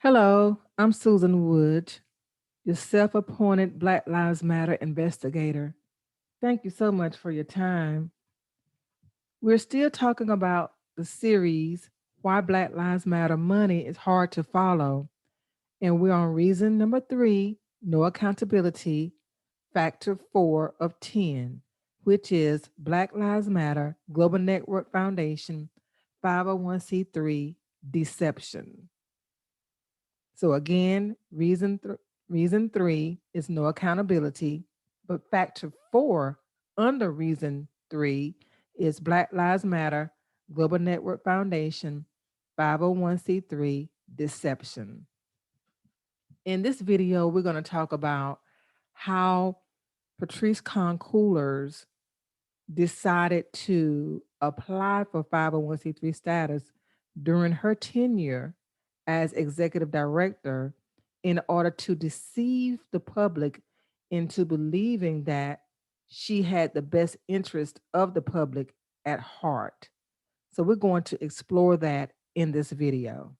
Hello, I'm Susan Wood, your self-appointed Black Lives Matter investigator. Thank you so much for your time. We're still talking about the series, Why Black Lives Matter Money is Hard to Follow. And we're on reason number 3, no accountability, factor 4 of 10, which is Black Lives Matter Global Network Foundation 501c3 deception. So again, reason 3 is no accountability, but factor 4 under reason 3 is Black Lives Matter Global Network Foundation 501c3 deception. In this video, we're going to talk about how Patrice Coolers decided to apply for 501c3 status during her tenure as executive director in order to deceive the public into believing that she had the best interest of the public at heart. So we're going to explore that in this video.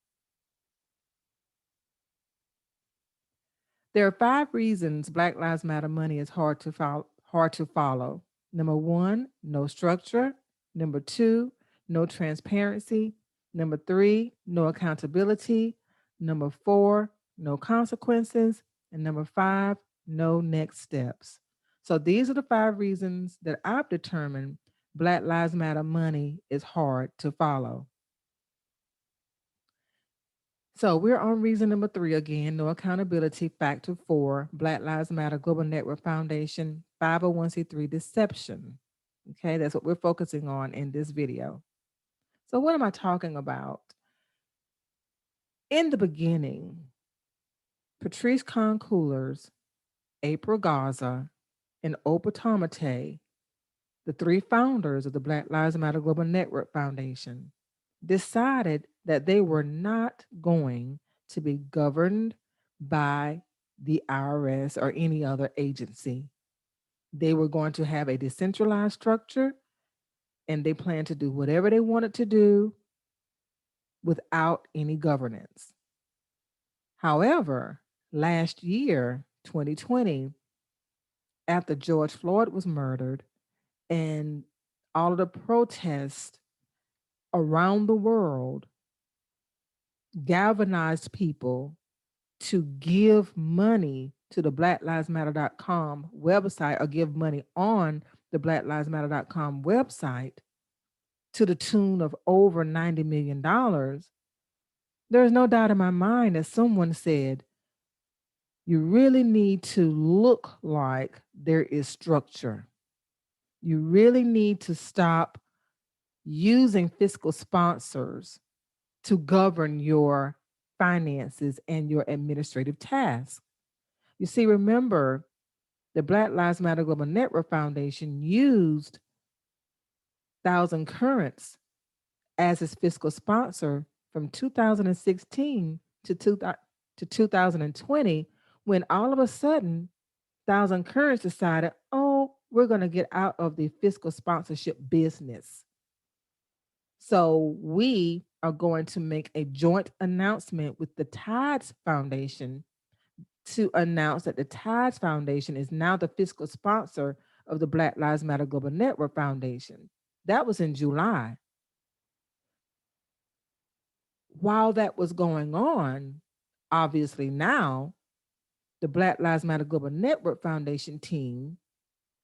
There are 5 reasons Black Lives Matter money is hard to follow. Number 1, no structure. Number 2, no transparency. Number 3, no accountability. Number 4, no consequences. And number 5, no next steps. So these are the 5 reasons that I've determined Black Lives Matter money is hard to follow. So we're on reason number 3 again, no accountability, factor 4, Black Lives Matter Global Network Foundation 501c3 deception. Okay, that's what we're focusing on in this video. So what am I talking about? In the beginning, Patrice Coolers, April Gaza, and Opa Tomate, the 3 founders of the Black Lives Matter Global Network Foundation, decided that they were not going to be governed by the IRS or any other agency. They were going to have a decentralized structure, and they planned to do whatever they wanted to do without any governance. However, last year, 2020, after George Floyd was murdered and all of the protests around the world galvanized people to give money to the blacklivesmatter.com website or give money on the blacklivesmatter.com website to the tune of over $90 million, there's no doubt in my mind that someone said, you really need to look like there is structure. You really need to stop using fiscal sponsors to govern your finances and your administrative tasks. You see, remember, the Black Lives Matter Global Network Foundation used Thousand Currents as its fiscal sponsor from 2016 to 2020, when all of a sudden, Thousand Currents decided, oh, we're going to get out of the fiscal sponsorship business. So we are going to make a joint announcement with the Tides Foundation to announce that the Tides Foundation is now the fiscal sponsor of the Black Lives Matter Global Network Foundation. That was in July. While that was going on, obviously now, the Black Lives Matter Global Network Foundation team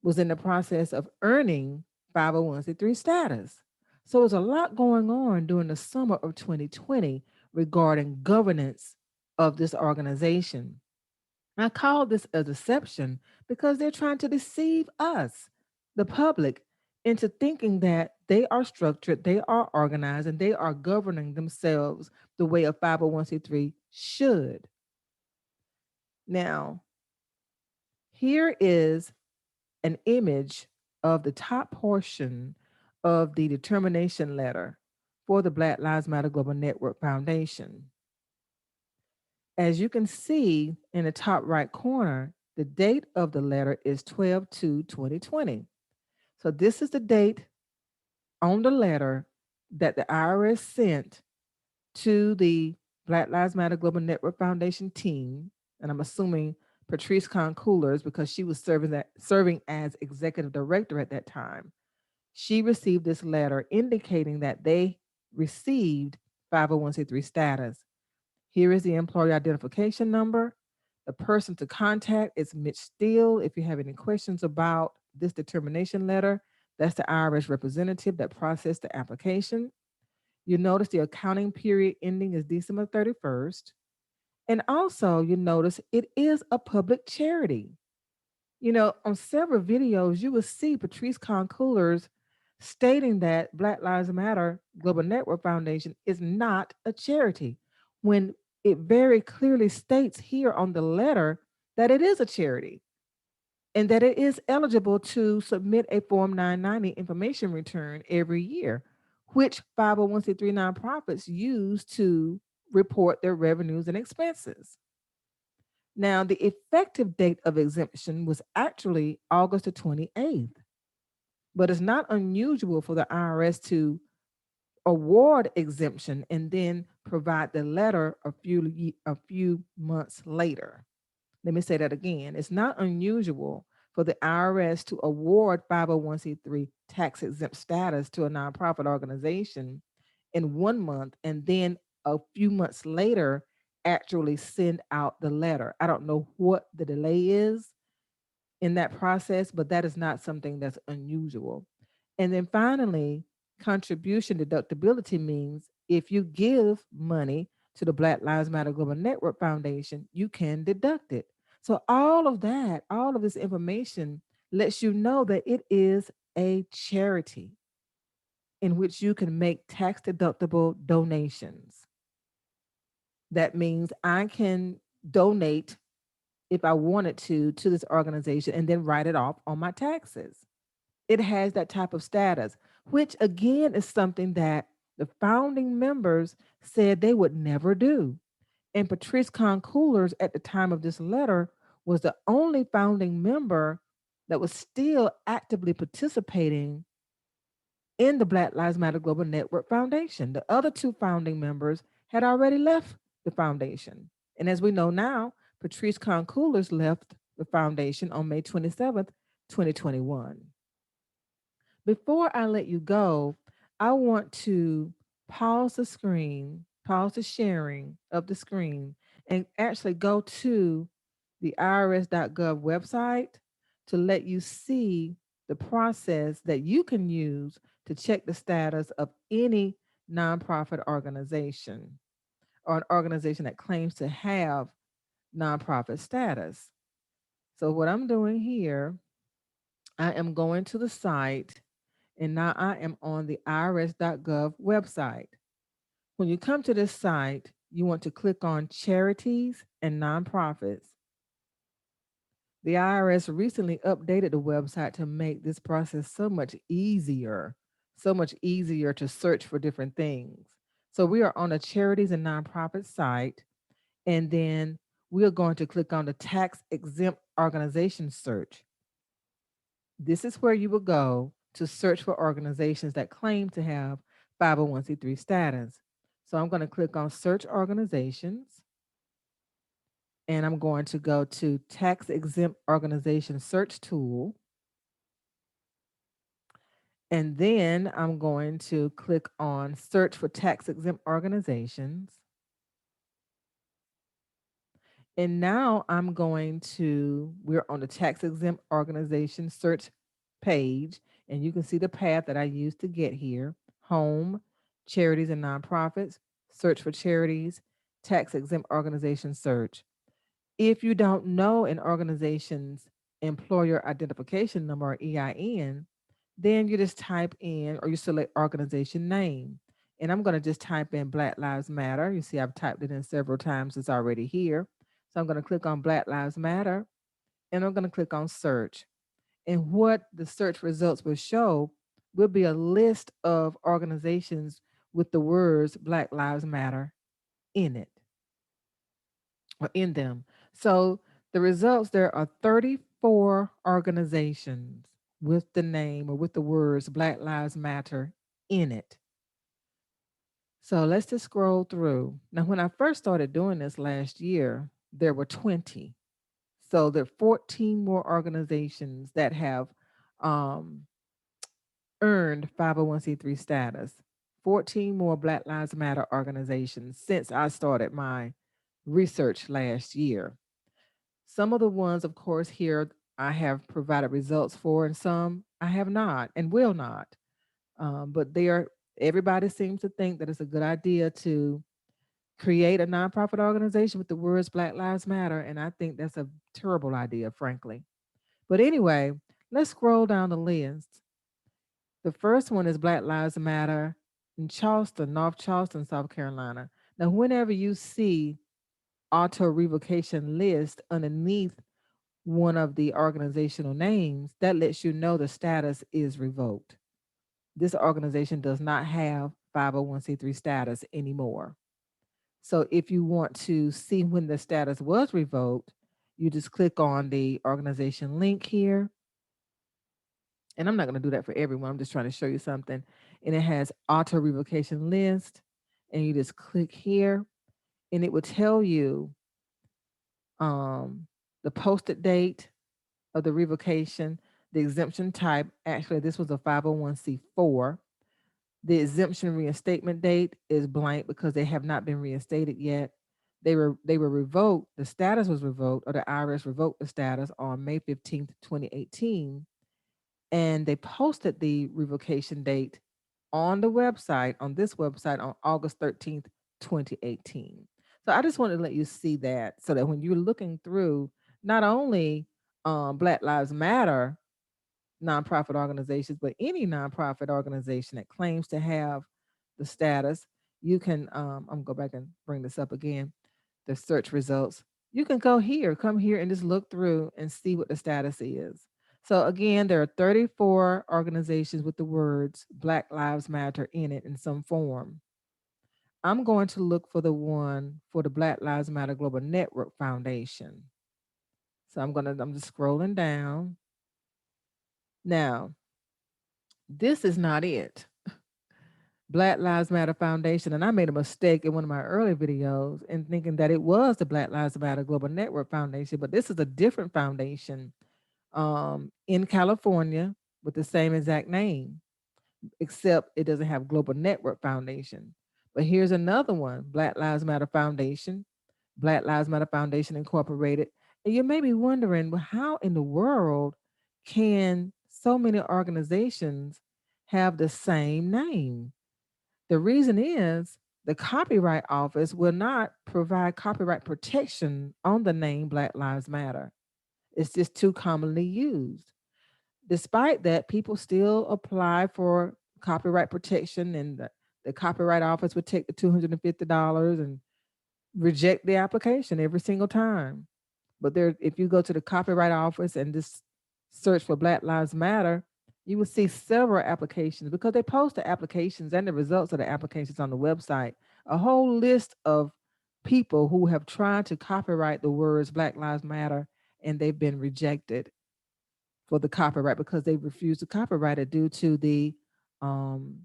was in the process of earning 501c3 status. So there's a lot going on during the summer of 2020 regarding governance of this organization. I call this a deception because they're trying to deceive us, the public, into thinking that they are structured, they are organized, and they are governing themselves the way a 501c3 should. Now, here is an image of the top portion of the determination letter for the Black Lives Matter Global Network Foundation. As you can see in the top right corner, the date of the letter is 12/2/2020. So this is the date on the letter that the IRS sent to the Black Lives Matter Global Network Foundation team, and I'm assuming Patrice Coolers because she was serving as executive director at that time. She received this letter indicating that they received 501c3 status. Here is the employee identification number. The person to contact is Mitch Steele. If you have any questions about this determination letter, that's the IRS representative that processed the application. You notice the accounting period ending is December 31st. And also, you notice it is a public charity. On several videos, you will see Patrice Coolers stating that Black Lives Matter Global Network Foundation is not a charity, when it very clearly states here on the letter that it is a charity and that it is eligible to submit a Form 990 information return every year, which 501c3 nonprofits use to report their revenues and expenses. Now, the effective date of exemption was actually August the 28th, but it's not unusual for the IRS to award exemption and then provide the letter a few months later. Let me say that again. It's not unusual for the IRS to award 501c3 tax exempt status to a nonprofit organization in 1 month and then a few months later actually send out the letter. I don't know what the delay is in that process, but that is not something that's unusual. And then finally, contribution deductibility means if you give money to the Black Lives Matter Global Network Foundation, you can deduct it. So all of that, all of this information lets you know that it is a charity in which you can make tax deductible donations. That means I can donate if I wanted to this organization and then write it off on my taxes. It has that type of status, which again is something that the founding members said they would never do. And Patrice Coolers at the time of this letter was the only founding member that was still actively participating in the Black Lives Matter Global Network Foundation. The other two founding members had already left the foundation. And as we know now, Patrice Coolers left the foundation on May 27th, 2021. Before I let you go, I want to pause the screen, pause the sharing of the screen, and actually go to the IRS.gov website to let you see the process that you can use to check the status of any nonprofit organization or an organization that claims to have nonprofit status. So, what I'm doing here, I am going to the site and now I am on the IRS.gov website. When you come to this site, you want to click on charities and nonprofits. The IRS recently updated the website to make this process so much easier to search for different things. So we are on a charities and nonprofits site, and then we are going to click on the tax exempt organization search. This is where you will go to search for organizations that claim to have 501c3 status. So I'm going to click on search organizations and I'm going to go to tax exempt organization search tool. And then I'm going to click on search for tax exempt organizations. And now we're on the tax exempt organization search page, and you can see the path that I used to get here: home, charities and nonprofits, search for charities, tax exempt organization search. If you don't know an organization's employer identification number or EIN, then you just type in or you select organization name. And I'm going to just type in Black Lives Matter. You see, I've typed it in several times, it's already here. So I'm going to click on Black Lives Matter and I'm going to click on search. And what the search results will show will be a list of organizations with the words Black Lives Matter in it or in them. So the results, there are 34 organizations with the name or with the words Black Lives Matter in it. So let's just scroll through. Now, when I first started doing this last year, there were 20. So there are 14 more organizations that have um, earned 501c3 status. 14 more Black Lives Matter organizations since I started my research last year. Some of the ones, of course, here I have provided results for, and some I have not and will not. But they are, everybody seems to think that it's a good idea to create a nonprofit organization with the words Black Lives Matter. And I think that's a terrible idea, frankly. But anyway, let's scroll down the list. The first one is Black Lives Matter in Charleston, North Charleston, South Carolina. Now, whenever you see auto revocation list underneath one of the organizational names, that lets you know the status is revoked. This organization does not have 501c3 status anymore. So if you want to see when the status was revoked, you just click on the organization link here. And I'm not going to do that for everyone. I'm just trying to show you something. And it has auto revocation list. And you just click here and it will tell you um, the posted date of the revocation, the exemption type. Actually, this was a 501c4. The exemption reinstatement date is blank because they have not been reinstated yet. They were revoked. The status was revoked, or the IRS revoked the status on May 15th, 2018. And they posted the revocation date on the website, on this website, on August 13th, 2018. So I just wanted to let you see that so that when you're looking through not only Black Lives Matter nonprofit organizations, but any nonprofit organization that claims to have the status, you can, I'm gonna go back and bring this up again, the search results. You can go here, come here and just look through and see what the status is. So again, there are 34 organizations with the words Black Lives Matter in it in some form. I'm going to look for the one for the Black Lives Matter Global Network Foundation. So I'm just scrolling down. Now, this is not it. Black Lives Matter Foundation, and I made a mistake in one of my early videos in thinking that it was the Black Lives Matter Global Network Foundation, but this is a different foundation in California with the same exact name, except it doesn't have Global Network Foundation. But here's another one, Black Lives Matter Foundation, Black Lives Matter Foundation Incorporated. And you may be wondering, well, how in the world can so many organizations have the same name? The reason is the Copyright Office will not provide copyright protection on the name Black Lives Matter. It's just too commonly used. Despite that, people still apply for copyright protection, and the Copyright Office would take the $250 and reject the application every single time. But there, if you go to the Copyright Office and just search for Black Lives Matter, you will see several applications because they post the applications and the results of the applications on the website. A whole list of people who have tried to copyright the words Black Lives Matter and they've been rejected for the copyright because they refuse to copyright it due to the um,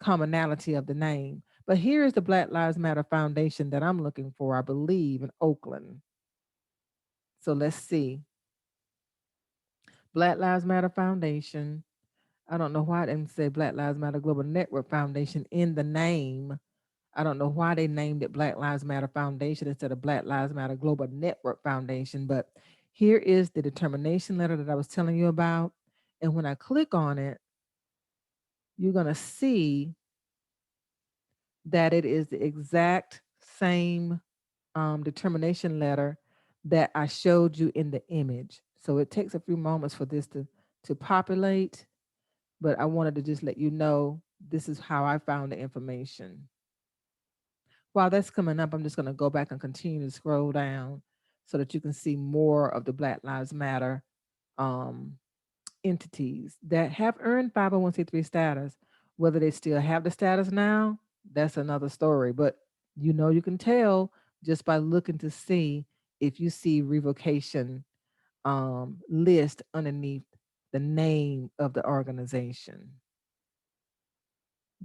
commonality of the name. But here is the Black Lives Matter Foundation that I'm looking for, I believe, in Oakland. So let's see. Black Lives Matter Foundation. I don't know why I didn't say Black Lives Matter Global Network Foundation in the name. I don't know why they named it Black Lives Matter Foundation instead of Black Lives Matter Global Network Foundation. But here is the determination letter that I was telling you about. And when I click on it, you're going to see that it is the exact same determination letter that I showed you in the image. So it takes a few moments for this to populate, but I wanted to just let you know this is how I found the information. While that's coming up, I'm just going to go back and continue to scroll down so that you can see more of the Black Lives Matter um, entities that have earned 501c3 status. Whether they still have the status now, that's another story. But you can tell just by looking to see if you see revocation list underneath the name of the organization.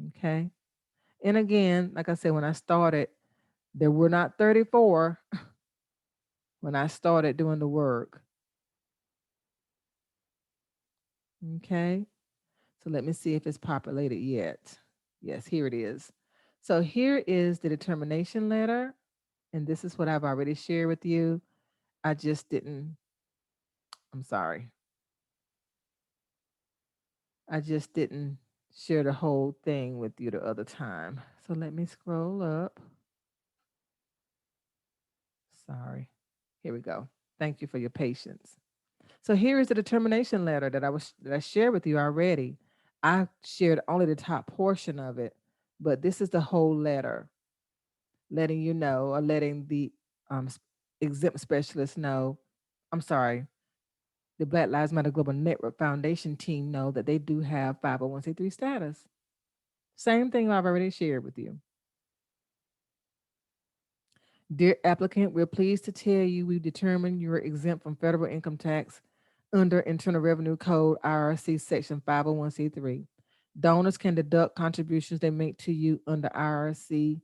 Okay. And again, like I said, when I started, there were not 34 when I started doing the work. Okay. So let me see if it's populated yet. Yes, here it is. So here is the determination letter. And this is what I've already shared with you. I just didn't, I'm sorry. I just didn't share the whole thing with you the other time. So let me scroll up. Sorry. Here we go. Thank you for your patience. So here is the determination letter that I shared with you already. I shared only the top portion of it, but this is the whole letter, letting you know, or letting the exempt specialist know. I'm sorry, the Black Lives Matter Global Network Foundation team know that they do have 501c3 status. Same thing I've already shared with you. Dear applicant, we're pleased to tell you we've determined you are exempt from federal income tax under Internal Revenue Code IRC Section 501c3. Donors can deduct contributions they make to you under IRC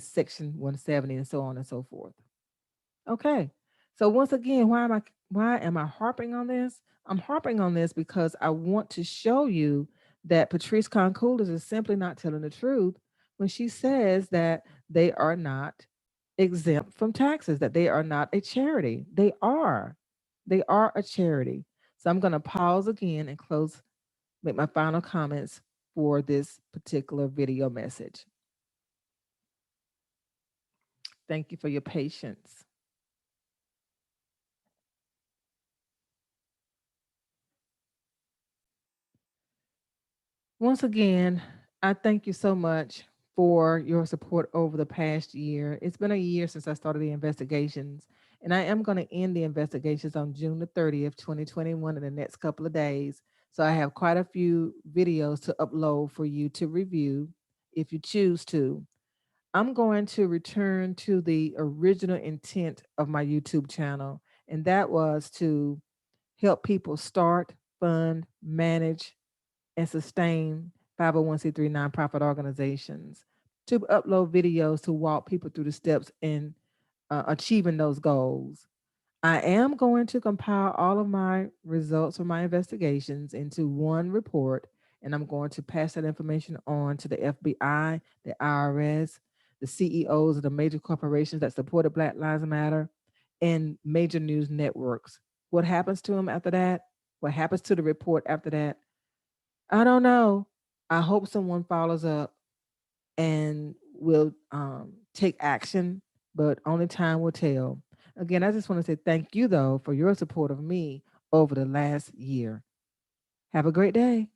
Section 170 and so on and so forth. Okay. So once again, why am I harping on this? I'm harping on this because I want to show you that Patrice Concoulis is simply not telling the truth when she says that they are not exempt from taxes, that they are not a charity. They are. They are a charity. So I'm going to pause again and close, make my final comments for this particular video message. Thank you for your patience. Once again, I thank you so much for your support over the past year. It's been a year since I started the investigations, and I am going to end the investigations on June the 30th, 2021, in the next couple of days. So I have quite a few videos to upload for you to review if you choose to. I'm going to return to the original intent of my YouTube channel, and that was to help people start, fund, manage, and sustain 501c3 nonprofit organizations, to upload videos to walk people through the steps in achieving those goals. I am going to compile all of my results from my investigations into one report, and I'm going to pass that information on to the FBI, the IRS, the CEOs of the major corporations that supported Black Lives Matter, and major news networks. What happens to them after that? What happens to the report after that? I don't know. I hope someone follows up and will take action, but only time will tell. Again, I just want to say thank you, though, for your support of me over the last year. Have a great day.